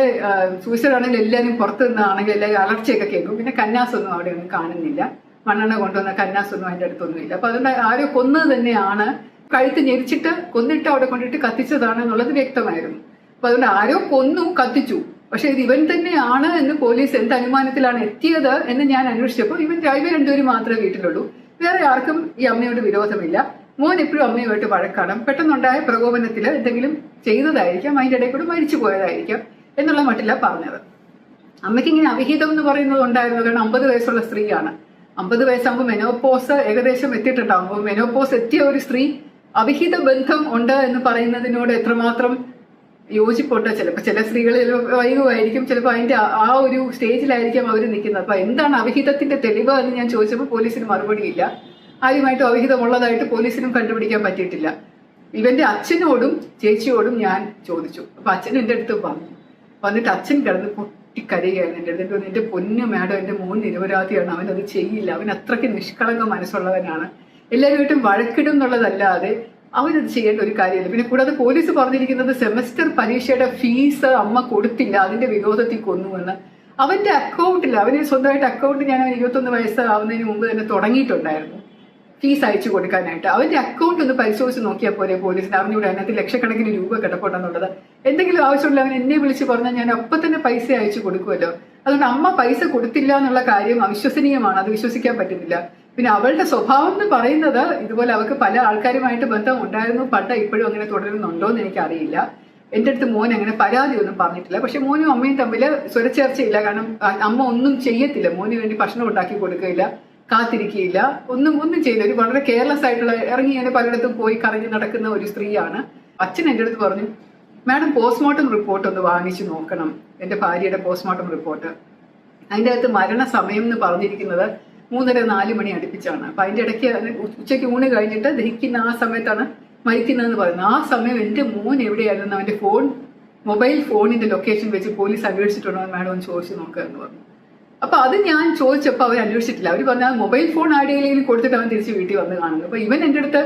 സൂയിസൈഡ് ആണെങ്കിൽ എല്ലാവരും പുറത്തു നിന്നാണെങ്കിൽ എല്ലാവരും അലർച്ചയൊക്കെ കേൾക്കും. പിന്നെ കന്നാസൊന്നും അവിടെ ഒന്നും കാണുന്നില്ല, മണ്ണെണ്ണ കൊണ്ടുവന്ന കന്നാസൊന്നും അതിൻ്റെ അടുത്തൊന്നുമില്ല. അപ്പൊ അതുകൊണ്ട് ആരോ കൊന്നത് തന്നെയാണ്, കഴുത്ത് ഞെരിച്ചിട്ട് കൊന്നിട്ട് അവിടെ കൊണ്ടിട്ട് കത്തിച്ചതാണ് എന്നുള്ളത് വ്യക്തമായിരുന്നു. അപ്പൊ അതുകൊണ്ട് ആരോ കൊന്നു, കത്തിച്ചു. പക്ഷെ ഇത് ഇവൻ തന്നെയാണ് എന്ന് പോലീസ് എന്ത് അനുമാനത്തിലാണ് എത്തിയത് എന്ന് ഞാൻ അന്വേഷിച്ചപ്പോൾ ഇവർ രണ്ടുപേരും മാത്രമേ വീട്ടിലുള്ളൂ, വേറെ ആർക്കും ഈ അമ്മയോട് വിരോധമില്ല. മോൻ എപ്പോഴും അമ്മയുമായിട്ട് വഴക്കാണ്, പെട്ടെന്നുണ്ടായ പ്രകോപനത്തിൽ എന്തെങ്കിലും ചെയ്തതായിരിക്കാം, അതിൻ്റെ ഇടയിൽ കൂടെ മരിച്ചു പോയതായിരിക്കാം എന്നുള്ള മട്ടില്ല പറഞ്ഞത്. അമ്മയ്ക്ക് ഇങ്ങനെ അവിഹിതം എന്ന് പറയുന്നത് ഉണ്ടായിരുന്നു, കാരണം 50 വയസ്സുള്ള സ്ത്രീയാണ്. 50 വയസ്സാകുമ്പോൾ മെനോപോസ് ഏകദേശം എത്തിയിട്ടുണ്ടാകും. അപ്പോൾ മെനോപോസ് എത്തിയ ഒരു സ്ത്രീ അവിഹിത ബന്ധം ഉണ്ട് എന്ന് പറയുന്നതിനോട് എത്രമാത്രം യോജിപ്പുണ്ട്. ചിലപ്പോൾ ചില സ്ത്രീകൾ വൈകുമായിരിക്കും, ചിലപ്പോൾ അതിന്റെ ആ ഒരു സ്റ്റേജിലായിരിക്കും അവർ നിൽക്കുന്നത്. അപ്പൊ എന്താണ് അവിഹിതത്തിന്റെ തെളിവ് എന്ന് ഞാൻ ചോദിച്ചപ്പോൾ പോലീസിന് മറുപടിയില്ല. ആരുമായിട്ടും അവിഹിതമുള്ളതായിട്ട് പോലീസിനും കണ്ടുപിടിക്കാൻ പറ്റിയിട്ടില്ല. ഇവന്റെ അച്ഛനോടും ചേച്ചിയോടും ഞാൻ ചോദിച്ചു. അപ്പൊ അച്ഛൻ എൻ്റെ അടുത്ത് വന്നിട്ട് അച്ഛൻ കിടന്ന് പൊട്ടിക്കരയുകയായിരുന്നു എൻ്റെ അടുത്ത്. എന്റെ പൊന്നു മാഡം, എന്റെ മോൻ നിരപരാധിയാണ്, അവനത് ചെയ്യില്ല, അവൻ അത്രയ്ക്ക് നിഷ്കളങ്ക മനസ്സുള്ളവനാണ്, എല്ലാവരുമായിട്ടും വഴക്കിടും എന്നുള്ളതല്ലാതെ അവനത് ചെയ്യേണ്ട ഒരു കാര്യമില്ല. പിന്നെ കൂടാതെ പോലീസ് പറഞ്ഞിരിക്കുന്നത് സെമസ്റ്റർ പരീക്ഷയുടെ ഫീസ് അമ്മ കൊടുത്തില്ല, അതിന്റെ വിരോധത്തിൽ കൊന്നുവെന്ന്. അവന്റെ അക്കൗണ്ടിൽ, അവന് സ്വന്തമായിട്ട് അക്കൗണ്ട് ഞാൻ 21 വയസ്സാവുന്നതിന് മുമ്പ് തന്നെ തുടങ്ങിയിട്ടുണ്ടായിരുന്നു ഫീസ് അയച്ചു കൊടുക്കാനായിട്ട്. അവന്റെ അക്കൗണ്ട് ഒന്ന് പരിശോധിച്ച് നോക്കിയാൽ പോലെ പോലീസിന് അറിഞ്ഞൂടെ അതിനകത്ത് ലക്ഷക്കണക്കിന് രൂപ കിടപ്പുണ്ടെന്നുള്ളത്. എന്തെങ്കിലും ആവശ്യമുള്ള അവൻ എന്നെ വിളിച്ച് പറഞ്ഞാൽ ഞാൻ അപ്പം തന്നെ പൈസ അയച്ചു കൊടുക്കുമല്ലോ. അതുകൊണ്ട് അമ്മ പൈസ കൊടുത്തില്ല എന്നുള്ള കാര്യം അവിശ്വസനീയമാണ്, അത് വിശ്വസിക്കാൻ പറ്റുന്നില്ല. പിന്നെ അവളുടെ സ്വഭാവം എന്ന് പറയുന്നത് ഇതുപോലെ അവൾക്ക് പല ആൾക്കാരുമായിട്ട് ബന്ധം ഉണ്ടായിരുന്നു, പണ്ട് ഇപ്പോഴും അങ്ങനെ തുടരുന്നുണ്ടോ എന്ന് എനിക്കറിയില്ല. എൻ്റെ അടുത്ത് മോൻ അങ്ങനെ പരാതി ഒന്നും പറഞ്ഞിട്ടില്ല. പക്ഷെ മോനും അമ്മയും തമ്മിൽ സ്വരച്ചേർച്ചയില്ല. കാരണം അമ്മ ഒന്നും ചെയ്യത്തില്ല, മോന് വേണ്ടി ഭക്ഷണം ഉണ്ടാക്കി കൊടുക്കുകയില്ല, കാത്തിരിക്കുകയില്ല, ഒന്നും ചെയ്യില്ല. ഒരു വളരെ കെയർലെസ് ആയിട്ടുള്ള, ഇറങ്ങി ഞാൻ പലയിടത്തും പോയി കറങ്ങി നടക്കുന്ന ഒരു സ്ത്രീയാണ്. അച്ഛൻ എൻ്റെ അടുത്ത് പറഞ്ഞു, മാഡം പോസ്റ്റ്മോർട്ടം റിപ്പോർട്ട് ഒന്ന് വാങ്ങിച്ചു നോക്കണം, എൻ്റെ ഭാര്യയുടെ പോസ്റ്റ്മോർട്ടം റിപ്പോർട്ട്. അതിൻ്റെ അകത്ത് മരണസമയം എന്ന് പറഞ്ഞിരിക്കുന്നത് 3:30-4 മണി അടുപ്പിച്ചാണ്. അപ്പൊ അതിൻ്റെ ഇടയ്ക്ക് ഉച്ചയ്ക്ക് ഊണ് കഴിഞ്ഞിട്ട് ദഹിക്കുന്ന ആ സമയത്താണ് മരിക്കുന്നതെന്ന് പറയുന്നത്. ആ സമയം എൻ്റെ മോൻ എവിടെയായിരുന്നു അവൻ്റെ മൊബൈൽ ഫോണിന്റെ ലൊക്കേഷൻ വെച്ച് പോലീസ് അന്വേഷിച്ചിട്ടുണ്ടോ മാഡം ഒന്ന് ചോദിച്ചു നോക്കുക എന്ന് പറഞ്ഞു. അപ്പൊ അത് ഞാൻ ചോദിച്ചപ്പോൾ അവർ അന്വേഷിച്ചിട്ടില്ല. അവർ പറഞ്ഞാൽ മൊബൈൽ ഫോൺ ആരുടെയെങ്കിലും കൊടുത്തിട്ട് അവൻ തിരിച്ച് വീട്ടിൽ വന്ന് കാണുന്നു. അപ്പൊ ഇവൻ എൻ്റെ അടുത്ത്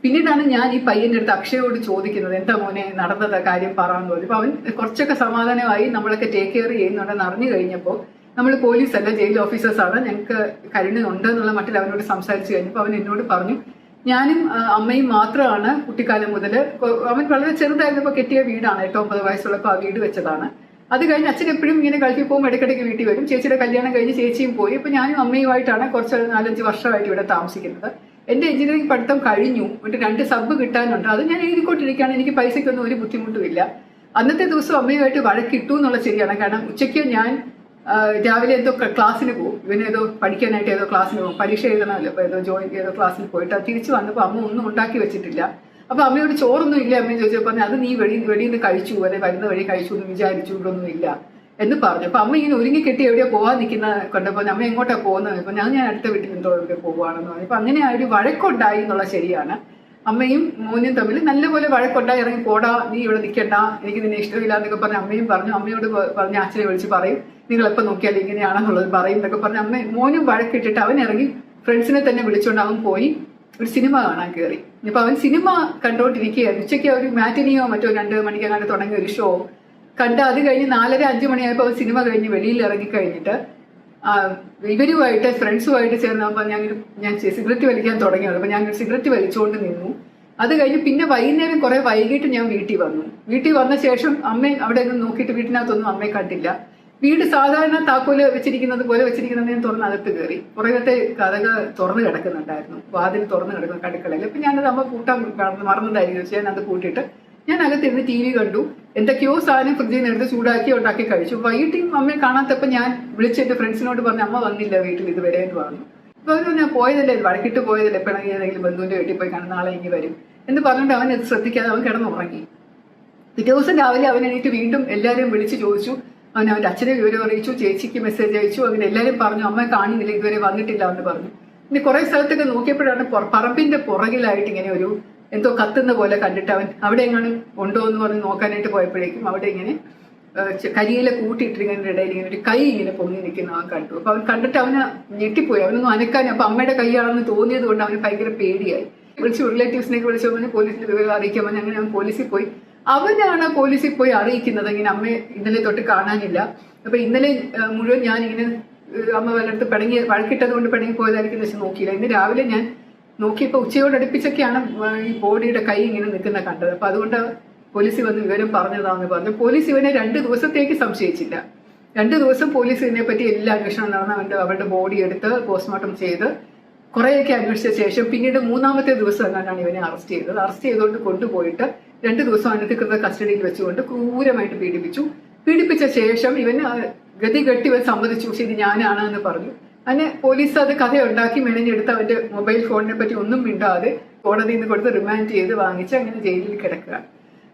പിന്നീടാണ് ഞാൻ ഈ പയ്യന്റെ അടുത്ത് അക്ഷയോട് ചോദിക്കുന്നത്, എന്താ മോനെ നടന്നത് കാര്യം പറയാന്ന് പറഞ്ഞു. അപ്പൊ അവൻ കുറച്ചൊക്കെ സമാധാനമായി നമ്മളൊക്കെ ടേക്ക് കെയർ ചെയ്യുന്നുണ്ടെന്ന് അറിഞ്ഞു കഴിഞ്ഞപ്പോൾ, നമ്മൾ പോലീസ് അല്ല ജയിൽ ഓഫീസേഴ്സാണ്, ഞങ്ങൾക്ക് കരുണയുണ്ട് എന്നുള്ള മട്ടിൽ അവനോട് സംസാരിച്ചു കഴിഞ്ഞപ്പോൾ അവൻ എന്നോട് പറഞ്ഞു, ഞാനും അമ്മയും മാത്രമാണ് കുട്ടിക്കാലം മുതൽ, അവൻ വളരെ ചെറുതായിരുന്നപ്പോൾ കെട്ടിയ വീടാണ്, 8-9 വയസ്സുള്ളപ്പോൾ ആ വീട് വെച്ചതാണ്. അത് കഴിഞ്ഞ് അച്ഛൻ എപ്പോഴും ഇങ്ങനെ ഗൾഫിൽ പോകുമ്പോൾ ഇടയ്ക്കിടയ്ക്ക് വീട്ടിൽ വരും. ചേച്ചിയുടെ കല്യാണം കഴിഞ്ഞ് ചേച്ചിയും പോയി. ഇപ്പൊ ഞാനും അമ്മയുമായിട്ടാണ് കുറച്ച് 4-5 വർഷമായിട്ട് ഇവിടെ താമസിക്കുന്നത്. എന്റെ എഞ്ചിനീയറിംഗ് പഠിത്തം കഴിഞ്ഞു, എന്നിട്ട് 2 സബ് കിട്ടാനുണ്ട്, അത് ഞാൻ എഴുതിക്കൊണ്ടിരിക്കുകയാണ്. എനിക്ക് പൈസയ്ക്കൊന്നും ഒരു ബുദ്ധിമുട്ടുമില്ല. അന്നത്തെ ദിവസം അമ്മയുമായിട്ട് വഴക്കിട്ടു എന്നുള്ളത് ശരിയാണ്. കാരണം ഉച്ചയ്ക്ക് ഞാൻ രാവിലെ ഏതോ ക്ലാസ്സിന് പോകും, ഇവനേതോ പഠിക്കാനായിട്ട് ഏതോ ക്ലാസ്സിന് പോകും, പരീക്ഷ എഴുതണമല്ലോ, അപ്പോൾ ഏതോ ക്ലാസ്സിൽ പോയിട്ട് തിരിച്ചു വന്നപ്പോൾ അമ്മ ഒന്നും ഉണ്ടാക്കി വെച്ചിട്ടില്ല. അപ്പൊ അമ്മയോട് ചോറൊന്നും ഇല്ല അമ്മയും ചോദിച്ചപ്പോൾ പറഞ്ഞു, അത് നീ വെളിയിൽ നിന്ന് കഴിച്ചു, അല്ലെ വരുന്ന വഴി കഴിച്ചു എന്ന് വിചാരിച്ചു, ഇവിടെ ഒന്നും ഇല്ല എന്ന് പറഞ്ഞു. അപ്പൊ അമ്മ ഇങ്ങനെ ഒരുങ്ങി കെട്ടി എവിടെയോ പോകാൻ നിൽക്കുന്ന കണ്ടപ്പോൾ അമ്മ എങ്ങോട്ടാ പോകുന്നത്, ഇപ്പൊ ഞാൻ അടുത്ത വീട്ടിൽ എന്തോ എവിടെ പോവുകയാണെന്ന് പറഞ്ഞു. അപ്പൊ അങ്ങനെ ഒരു വഴക്കുണ്ടായി എന്നുള്ള ശരിയാണ്. അമ്മയും മോനും തമ്മിൽ നല്ലപോലെ വഴക്കുണ്ടായി, ഇറങ്ങി പോടാ, നീ ഇവിടെ നിൽക്കണ്ട, എനിക്ക് നിന്നെ ഇഷ്ടമില്ല എന്നൊക്കെ പറഞ്ഞ് അമ്മയും പറഞ്ഞു. അമ്മയോട് പറഞ്ഞ അച്ഛനെ വിളിച്ച് പറയും, നിങ്ങൾ എപ്പോൾ നോക്കിയാലും ഇങ്ങനെയാണെന്നുള്ളത് പറയും എന്നൊക്കെ പറഞ്ഞ് അമ്മ മോനും വഴക്കിട്ടിട്ട് അവൻ ഇറങ്ങി ഫ്രണ്ട്സിനെ തന്നെ വിളിച്ചുകൊണ്ട് അവൻ പോയി ഒരു സിനിമ കാണാൻ കയറി. ഇപ്പൊ അവൻ സിനിമ കണ്ടോണ്ടിരിക്കുകയായിരുന്നു. ഉച്ചയ്ക്ക് ഒരു മാറ്റിനിയോ മറ്റോ 2 മണിക്കങ്ങാണ്ട് തുടങ്ങിയ ഒരു ഷോ കണ്ട് അത് കഴിഞ്ഞ് 4-5 മണിയായപ്പോൾ അവൻ സിനിമ കഴിഞ്ഞ് വെളിയിൽ ഇറങ്ങിക്കഴിഞ്ഞിട്ട് ഇവരുമായിട്ട് ഫ്രണ്ട്സുമായിട്ട് ചേർന്നപ്പോൾ ഞാൻ സിഗരറ്റ് വലിക്കാൻ തുടങ്ങിയത്. അപ്പൊ ഞാൻ സിഗരറ്റ് വലിച്ചുകൊണ്ട് നിന്നു. അത് കഴിഞ്ഞ് പിന്നെ വൈകുന്നേരം കുറെ വൈകിട്ട് ഞാൻ വീട്ടിൽ വന്നു. വീട്ടിൽ വന്ന ശേഷം അമ്മ അവിടെ ഒന്നും നോക്കിയിട്ട് വീട്ടിനകത്തൊന്നും അമ്മയെ കണ്ടില്ല. വീട് സാധാരണ താക്കോല് വെച്ചിരിക്കുന്നത് പോലെ വെച്ചിരിക്കുന്നത് ഞാൻ തുറന്ന് അകത്ത് കയറി. പുറകത്തെ കഥക തുറന്നു കിടക്കുന്നുണ്ടായിരുന്നു, വാതിൽ തുറന്നു കിടക്കുന്ന അടുക്കളയിൽ. അപ്പൊ ഞാനത് അമ്മ കൂട്ടാൻ മറന്നതായിരിക്കും വെച്ചാൽ ഞാൻ അത് കൂട്ടിയിട്ട് ഞാൻ അകത്തിരുന്ന് TV കണ്ടു. എന്തൊക്കെയോ സാധനം ഫ്രിഡ്ജിൽ നിന്ന് എടുത്ത് ചൂടാക്കി ഉണ്ടാക്കി കഴിച്ചു. വൈകിട്ടും അമ്മയെ കാണാത്തപ്പോൾ ഞാൻ വിളിച്ച് എന്റെ ഫ്രണ്ട്സിനോട് പറഞ്ഞു, അമ്മ വന്നില്ല വീട്ടിൽ ഇതുവരെ എന്ന് പറഞ്ഞു. അപ്പൊ അവര് ഞാൻ പോയതല്ലേ, വഴക്കിട്ട് പോയതല്ലേ, പിണങ്ങി ഏതെങ്കിലും ബന്ധുവിന്റെ വീട്ടിൽ പോയി കാണും, നാളെ ഇനി വരും എന്ന് പറഞ്ഞുകൊണ്ട് അവൻ ഇത് ശ്രദ്ധിക്കാതെ അവൻ കിടന്നുറങ്ങി. പിറ്റേ ദിവസം രാവിലെ അവൻ എണീറ്റ് വീണ്ടും എല്ലാവരെയും വിളിച്ച് ചോദിച്ചു. അവൻ്റെ അച്ഛനെ വിവരം അറിയിച്ചു, ചേച്ചിക്ക് മെസ്സേജ് അയച്ചു. അങ്ങനെ എല്ലാവരും പറഞ്ഞു അമ്മയെ കാണുന്നില്ല, ഇതുവരെ വന്നിട്ടില്ല എന്ന് പറഞ്ഞു. പിന്നെ കുറെ സ്ഥലത്തൊക്കെ നോക്കിയപ്പോഴാണ് പറമ്പിന്റെ പുറകിലായിട്ട് ഇങ്ങനെ ഒരു എന്തോ കത്തുന്ന പോലെ കണ്ടിട്ട് അവൻ അവിടെ എങ്ങാനും ഉണ്ടോ എന്ന് പറഞ്ഞ് നോക്കാനായിട്ട് പോയപ്പോഴേക്കും അവിടെ ഇങ്ങനെ കരിയിലെ കൂട്ടിയിട്ടിരിക്കുന്നതിന്റെ ഇടയിൽ ഇങ്ങനെ ഒരു കൈ ഇങ്ങനെ പൊങ്ങി നിൽക്കുന്ന അവൻ കണ്ടു. അപ്പൊ അവൻ കണ്ടിട്ട് അവന് ഞെട്ടിപ്പോയി, അവനൊന്നും അനക്കാൻ. അപ്പൊ അമ്മയുടെ കൈയാണെന്ന് തോന്നിയത് കൊണ്ട് അവന് ഭയങ്കര പേടിയായി. വിളിച്ചു റിലേറ്റീവ്സിനൊക്കെ വിളിച്ചു പറഞ്ഞ് പോലീസിൽ വിവരം അറിയിക്കാൻ പറഞ്ഞ് അങ്ങനെ അവൻ പോലീസിൽ പോയി. അവനാണ് പോലീസിൽ പോയി അറിയിക്കുന്നത്, ഇങ്ങനെ അമ്മയെ ഇന്നലെ തൊട്ട് കാണാനില്ല. അപ്പൊ ഇന്നലെ മുഴുവൻ ഞാൻ ഇങ്ങനെ അമ്മ വല്ലടത്ത് വഴക്കിട്ടത് കൊണ്ട് പിണങ്ങി പോയതായിരിക്കും വെച്ച് നോക്കിയില്ല. ഇന്ന് രാവിലെ ഞാൻ നോക്കിയപ്പോൾ ഉച്ചയോടടുപ്പിച്ചൊക്കെയാണ് ഈ ബോഡിയുടെ കൈ ഇങ്ങനെ നിൽക്കുന്ന കണ്ടത്. അപ്പൊ അതുകൊണ്ട് പോലീസ് വന്ന് വിവരം പറഞ്ഞതാന്ന് പറഞ്ഞു. പോലീസ് ഇവനെ 2 ദിവസത്തേക്ക് സംശയിച്ചില്ല. 2 ദിവസം പോലീസ് ഇതിനെ പറ്റി എല്ലാ അന്വേഷണം നടന്ന് അവരുടെ ബോഡി എടുത്ത് പോസ്റ്റ്മോർട്ടം ചെയ്ത് കുറേയൊക്കെ അന്വേഷിച്ച ശേഷം പിന്നീട് 3-ാമത്തെ ദിവസം എങ്ങാണ്ടാണ് ഇവനെ അറസ്റ്റ് ചെയ്തത്. അറസ്റ്റ് ചെയ്തുകൊണ്ട് കൊണ്ടുപോയിട്ട് 2 ദിവസം അനധികൃത കസ്റ്റഡിയിൽ വെച്ചുകൊണ്ട് ക്രൂരമായിട്ട് പീഡിപ്പിച്ച ശേഷം ഇവന് ഗതികെട്ടി ഇവൻ സമ്മതിച്ചു, ശരി ഞാനാണ് എന്ന് പറഞ്ഞു. അങ്ങനെ പോലീസ് അത് കഥയുണ്ടാക്കി മെനഞ്ഞെടുത്ത് അവന്റെ മൊബൈൽ ഫോണിനെ പറ്റി ഒന്നും മിണ്ടാതെ കോടതിയിൽ നിന്ന് കൊടുത്ത് റിമാൻഡ് ചെയ്ത് വാങ്ങിച്ച് അങ്ങനെ ജയിലിൽ കിടക്കുക.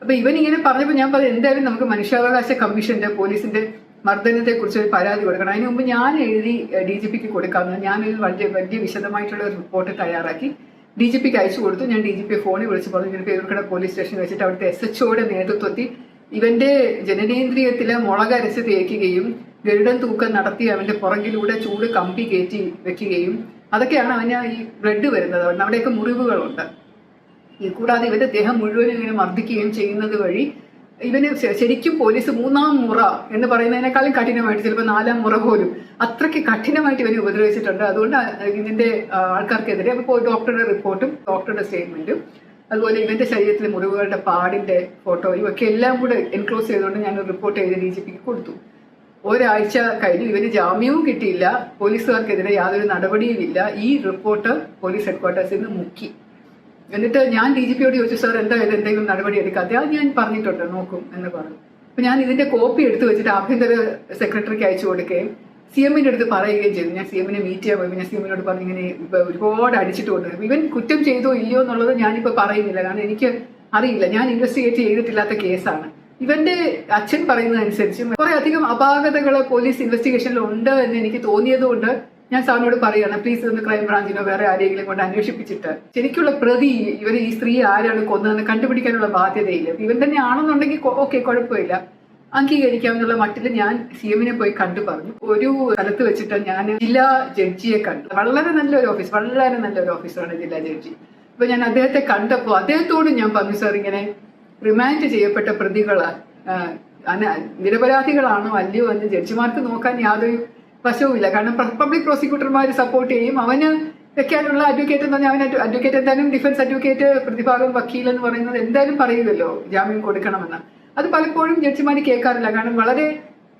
അപ്പൊ ഇവൻ ഇങ്ങനെ പറഞ്ഞപ്പോൾ ഞാൻ പറഞ്ഞു, എന്തായാലും നമുക്ക് മനുഷ്യാവകാശ കമ്മീഷന്റെ പോലീസിന്റെ മർദ്ദനത്തെ കുറിച്ച് ഒരു പരാതി കൊടുക്കണം. അതിന് മുമ്പ് ഞാൻ എഴുതി DGPക്ക് കൊടുക്കാമെന്ന് ഞാനൊരു വലിയ വിശദമായിട്ടുള്ള ഒരു റിപ്പോർട്ട് തയ്യാറാക്കി DGPക്ക് അയച്ചു കൊടുത്തു. ഞാൻ DGP ഫോണിൽ വിളിച്ച് പറഞ്ഞു, ഇങ്ങനെ പേരൂർക്കട പോലീസ് സ്റ്റേഷനിൽ വെച്ചിട്ട് അവിടുത്തെ SHOയുടെ നേതൃത്വത്തിൽ ഇവന്റെ ജനനേന്ദ്രിയത്തില് മുളകരച്ച് തേക്കുകയും ഗരുഡൻ തൂക്കം നടത്തി അവന്റെ പുറകിലൂടെ ചൂട് കമ്പി കയറ്റി വെക്കുകയും അതൊക്കെയാണ് അവന് ഈ ബ്ലഡ് വരുന്നത്. അവിടെയൊക്കെ മുറിവുകളുണ്ട്. കൂടാതെ ഇവന്റെ ദേഹം മുഴുവനും ഇങ്ങനെ മർദ്ദിക്കുകയും ചെയ്യുന്നത് വഴി ഇവന് ശരിക്കും പോലീസ് 3-ാം മുറ എന്ന് പറയുന്നതിനേക്കാളും കഠിനമായിട്ട്, ചിലപ്പോൾ 4-ാം മുറ പോലും അത്രയ്ക്ക് കഠിനമായിട്ട് ഇവനെ ഉപദ്രവിച്ചിട്ടുണ്ട്. അതുകൊണ്ട് ഇതിന്റെ ആൾക്കാർക്കെതിരെ അപ്പോൾ ഡോക്ടറുടെ റിപ്പോർട്ടും ഡോക്ടറുടെ സ്റ്റേറ്റ്മെന്റും അതുപോലെ ഇവന്റെ ശരീരത്തിലെ മുറിവുകളുടെ പാടിന്റെ ഫോട്ടോയും ഒക്കെ എല്ലാം കൂടെ എൻക്ലോസ് ചെയ്തുകൊണ്ട് ഞാൻ റിപ്പോർട്ട് ചെയ്ത് DGPക്ക് കൊടുത്തു. ഒരാഴ്ച കഴിഞ്ഞു, ഇവന് ജാമ്യവും കിട്ടിയില്ല, പോലീസുകാർക്കെതിരെ യാതൊരു നടപടിയുമില്ല. ഈ റിപ്പോർട്ട് പോലീസ് ഹെഡ്ക്വാർട്ടേഴ്സിൽ നിന്ന് മുക്കി. എന്നിട്ട് ഞാൻ DGPയോട് ചോദിച്ചു, സാർ എന്താ ഇത് എന്തെങ്കിലും നടപടി എടുക്കാതെ? അത് ഞാൻ പറഞ്ഞിട്ടുണ്ട്, നോക്കും എന്ന് പറഞ്ഞു. അപ്പൊ ഞാൻ ഇതിന്റെ കോപ്പി എടുത്തു വെച്ചിട്ട് ആഭ്യന്തര സെക്രട്ടറിക്ക് അയച്ചു കൊടുക്കുകയും CMന്റെ അടുത്ത് പറയുകയും ചെയ്തു. ഞാൻ CMനെ മീറ്റ് ചെയ്യാൻ പോയി. ഞാൻ CMനോട് പറഞ്ഞു, ഇങ്ങനെ ഒരുപാട് അടിച്ചിട്ട് കൊണ്ടുവരും. ഇവൻ കുറ്റം ചെയ്തോ ഇല്ലയോ എന്നുള്ളത് ഞാനിപ്പോ പറയുന്നില്ല, കാരണം എനിക്ക് അറിയില്ല, ഞാൻ ഇൻവെസ്റ്റിഗേറ്റ് ചെയ്തിട്ടില്ലാത്ത കേസാണ്. ഇവന്റെ അച്ഛൻ പറയുന്നതനുസരിച്ച് കുറെ അധികം അപാകതകൾ പോലീസ് ഇൻവെസ്റ്റിഗേഷനിൽ ഉണ്ട് എന്ന് എനിക്ക് തോന്നിയത് കൊണ്ട് ഞാൻ സാറിനോട് പറയുകയാണ്, പ്ലീസ് ഒന്ന് ക്രൈംബ്രാഞ്ചിനോ വേറെ ആരെങ്കിലും കൊണ്ട് അന്വേഷിപ്പിച്ചിട്ട് ശരിക്കുള്ള പ്രതി ഇവർ ഈ സ്ത്രീ ആരാണ് കൊന്നതെന്ന് കണ്ടുപിടിക്കാനുള്ള ബാധ്യതയില്ല. ഇവൻ തന്നെ ആണെന്നുണ്ടെങ്കിൽ ഓക്കെ, കുഴപ്പമില്ല, അംഗീകരിക്കാമെന്നുള്ള മട്ടിൽ ഞാൻ CMനെ പോയി കണ്ടു പറഞ്ഞു. ഒരു സ്ഥലത്ത് വെച്ചിട്ട് ഞാൻ ജില്ലാ ജഡ്ജിയെ കണ്ടു. വളരെ നല്ലൊരു ഓഫീസറാണ് ജില്ലാ ജഡ്ജി. അപ്പൊ ഞാൻ അദ്ദേഹത്തെ കണ്ടപ്പോൾ അദ്ദേഹത്തോട് ഞാൻ പറഞ്ഞു, സാർ ഇങ്ങനെ റിമാൻഡ് ചെയ്യപ്പെട്ട പ്രതികള് നിരപരാധികളാണോ അല്ലയോ എന്ന് ജഡ്ജിമാർക്ക് നോക്കാൻ യാതൊരു വശവുമില്ല. കാരണം പബ്ലിക് പ്രോസിക്യൂട്ടർമാർ സപ്പോർട്ട് ചെയ്യും. അവന് വെക്കാനുള്ള അഡ്വക്കേറ്റ് എന്ന് പറഞ്ഞാൽ അവൻ അഡ്വക്കേറ്റ് എന്തായാലും ഡിഫൻസ് അഡ്വക്കേറ്റ് പ്രതിഭാഗം വക്കീൽ എന്ന് പറയുന്നത് എന്തായാലും പറയുമല്ലോ ജാമ്യം കൊടുക്കണമെന്ന്. അത് പലപ്പോഴും ജഡ്ജിമാർ കേൾക്കാറില്ല. കാരണം വളരെ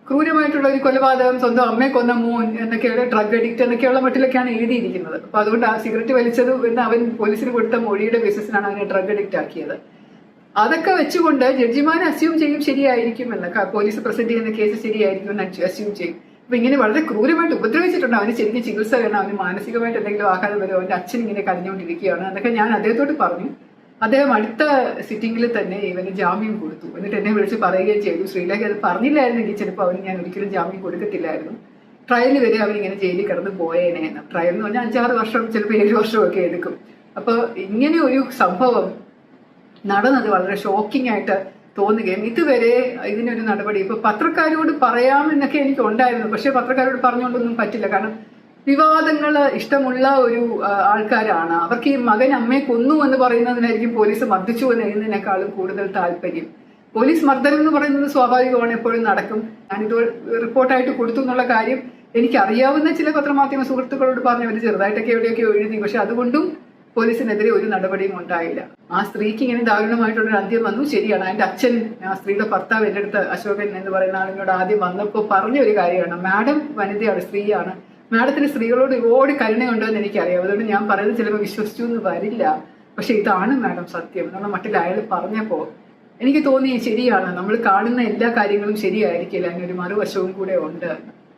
ക്രൂരമായിട്ടുള്ള ഒരു കൊലപാതകം, സ്വന്തം അമ്മയെ കൊന്ന മോൻ എന്നൊക്കെയുള്ള ഡ്രഗ് അഡിക്റ്റ് എന്നൊക്കെയുള്ള മട്ടിലൊക്കെയാണ് എഴുതിയിരിക്കുന്നത്. അപ്പൊ അതുകൊണ്ട് ആ സിഗരറ്റ് വലിച്ചത് എന്ന് അവൻ പോലീസിന് കൊടുത്ത മൊഴിയുടെ ബേസിസിനാണ് അവനെ ഡ്രഗ് അഡിക്റ്റ് ആക്കിയത്. അതൊക്കെ വെച്ചുകൊണ്ട് ജഡ്ജിമാർ അസ്യൂം ചെയ്യും ശരിയായിരിക്കും എന്ന്, പോലീസ് പ്രസന്റ് ചെയ്യുന്ന കേസ് ശരിയായിരിക്കും എന്ന് അസ്യൂം ചെയ്യും. അപ്പൊ ഇങ്ങനെ വളരെ ക്രൂരമായിട്ട് ഉപദ്രവിച്ചിട്ടുണ്ട്. അവന് ശരിക്കും ചികിത്സ വേണം, അവന് മാനസികമായിട്ട് എന്തെങ്കിലും ആഘാതം വരും, അവന്റെ അച്ഛൻ ഇങ്ങനെ കരഞ്ഞുകൊണ്ടിരിക്കുകയാണ് എന്നൊക്കെ ഞാൻ അദ്ദേഹത്തോട് പറഞ്ഞു. അദ്ദേഹം അടുത്ത സിറ്റിംഗിൽ തന്നെ ഇവന് ജാമ്യം കൊടുത്തു. എന്നിട്ട് എന്നെ വിളിച്ച് പറയുകയും ചെയ്തു, ശ്രീലേഖ അത് പറഞ്ഞില്ലായിരുന്നെങ്കിൽ ചിലപ്പോൾ അവന് ഞാൻ ഒരിക്കലും ജാമ്യം കൊടുക്കത്തില്ലായിരുന്നു, ട്രയൽ വരെ അവൻ ഇങ്ങനെ ജയിലിൽ കിടന്ന് പോയേനെ എന്ന്. ട്രയൽ എന്ന് പറഞ്ഞാൽ 5-6 വർഷം, ചിലപ്പോൾ 7 വർഷമൊക്കെ എടുക്കും. അപ്പോൾ ഇങ്ങനെ ഒരു സംഭവം നടന്നത് വളരെ ഷോക്കിംഗ് ആയിട്ട് തോന്നുകയും ഇതുവരെ ഇതിനൊരു നടപടി ഇപ്പൊ പത്രക്കാരോട് പറയാമെന്നൊക്കെ എനിക്ക് ഉണ്ടായിരുന്നു. പക്ഷെ പത്രക്കാരോട് പറഞ്ഞുകൊണ്ടൊന്നും പറ്റില്ല. കാരണം വിവാദങ്ങൾ ഇഷ്ടമുള്ള ഒരു ആൾക്കാരാണ്. അവർക്ക് ഈ മകൻ അമ്മയെ കൊന്നു എന്ന് പറയുന്നതിനായിരിക്കും പോലീസ് മർദ്ദിച്ചു എന്ന് എഴുതുന്നതിനേക്കാളും കൂടുതൽ താല്പര്യം. പോലീസ് മർദ്ദനം എന്ന് പറയുന്നത് സ്വാഭാവികമാണ്, എപ്പോഴും നടക്കും. ഞാനിത് റിപ്പോർട്ടായിട്ട് കൊടുത്തു എന്നുള്ള കാര്യം എനിക്കറിയാവുന്ന ചില പത്രമാധ്യമ സുഹൃത്തുക്കളോട് പറഞ്ഞു. അവർ ചെറുതായിട്ടൊക്കെ എവിടെയൊക്കെ എഴുതി. പക്ഷെ അതുകൊണ്ടും പോലീസിനെതിരെ ഒരു നടപടിയും ഉണ്ടായില്ല. ആ സ്ത്രീക്ക് ഇങ്ങനെ ദാരുണമായിട്ടുള്ളൊരു അന്ത്യം വന്നു, ശരിയാണ്. അതിന്റെ അച്ഛൻ, ആ സ്ത്രീയുടെ ഭർത്താവ് എൻ്റെ അടുത്ത് അശോകൻ എന്ന് പറയുന്ന ആളിനോട് ആദ്യം വന്നപ്പോൾ പറഞ്ഞ ഒരു കാര്യമാണ്, മാഡം വനിതയാണ്, സ്ത്രീയാണ്, മാഡത്തിന് സ്ത്രീകളോട് ഒരുപാട് കരുണയുണ്ടോ എന്ന് എനിക്കറിയാം, അതുകൊണ്ട് ഞാൻ പറയുന്നത് ചിലപ്പോൾ വിശ്വസിച്ചു എന്ന് വരില്ല, പക്ഷെ ഇതാണ് മാഡം സത്യം എന്നുള്ള മട്ടിൽ അയാൾ പറഞ്ഞപ്പോൾ എനിക്ക് തോന്നി ശരിയാണ്, നമ്മൾ കാണുന്ന എല്ലാ കാര്യങ്ങളും ശരിയായിരിക്കില്ല, അതിനൊരു മറുവശവും കൂടെ ഉണ്ട്.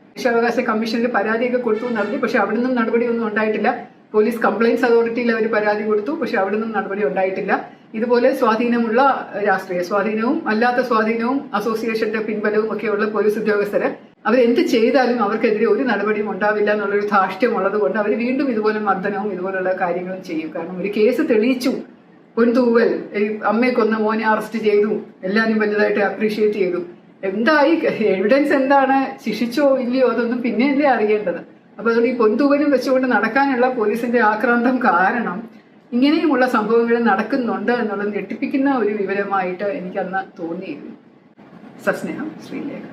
മനുഷ്യാവകാശ കമ്മീഷനിൽ പരാതിയൊക്കെ കൊടുത്തു എന്നറിഞ്ഞു. പക്ഷെ അവിടെ നിന്നും നടപടിയൊന്നും ഉണ്ടായിട്ടില്ല. പോലീസ് കംപ്ലയിൻസ് അതോറിറ്റിയിൽ അവർ പരാതി കൊടുത്തു. പക്ഷെ അവിടെ നിന്നും നടപടി ഉണ്ടായിട്ടില്ല. ഇതുപോലെ സ്വാധീനമുള്ള രാഷ്ട്രീയ സ്വാധീനവും അല്ലാത്ത സ്വാധീനവും അസോസിയേഷന്റെ പിൻബലവും ഒക്കെയുള്ള പോലീസ് ഉദ്യോഗസ്ഥര് അവരെന്ത് ചെയ്താലും അവർക്കെതിരെ ഒരു നടപടിയും ഉണ്ടാവില്ല എന്നുള്ളൊരു ധാർഷ്ട്യം ഉള്ളത് കൊണ്ട് അവർ വീണ്ടും ഇതുപോലെ മർദ്ദനവും ഇതുപോലുള്ള കാര്യങ്ങളും ചെയ്യും. കാരണം ഒരു കേസ് തെളിയിച്ചു, പൊൻതൂവൽ, അമ്മയെ കൊന്ന മോനെ അറസ്റ്റ് ചെയ്തു, എല്ലാവരും വലുതായിട്ട് അപ്രീഷിയേറ്റ് ചെയ്തു. എന്തായി, എവിഡൻസ് എന്താണ്, ശിക്ഷിച്ചോ ഇല്ലയോ, അതൊന്നും പിന്നെയല്ലേ അറിയേണ്ടത്. അപ്പൊ അതുകൊണ്ട് ഈ പൊൻതൂവലും വെച്ചുകൊണ്ട് നടക്കാനുള്ള പോലീസിന്റെ ആക്രാന്തം കാരണം ഇങ്ങനെയുമുള്ള സംഭവങ്ങൾ നടക്കുന്നുണ്ട് എന്നുള്ളത് ഞെട്ടിപ്പിക്കുന്ന ഒരു വിവരമായിട്ട് എനിക്കന്ന് തോന്നിയിരുന്നു. സസ്നേഹം, ശ്രീലേഖ.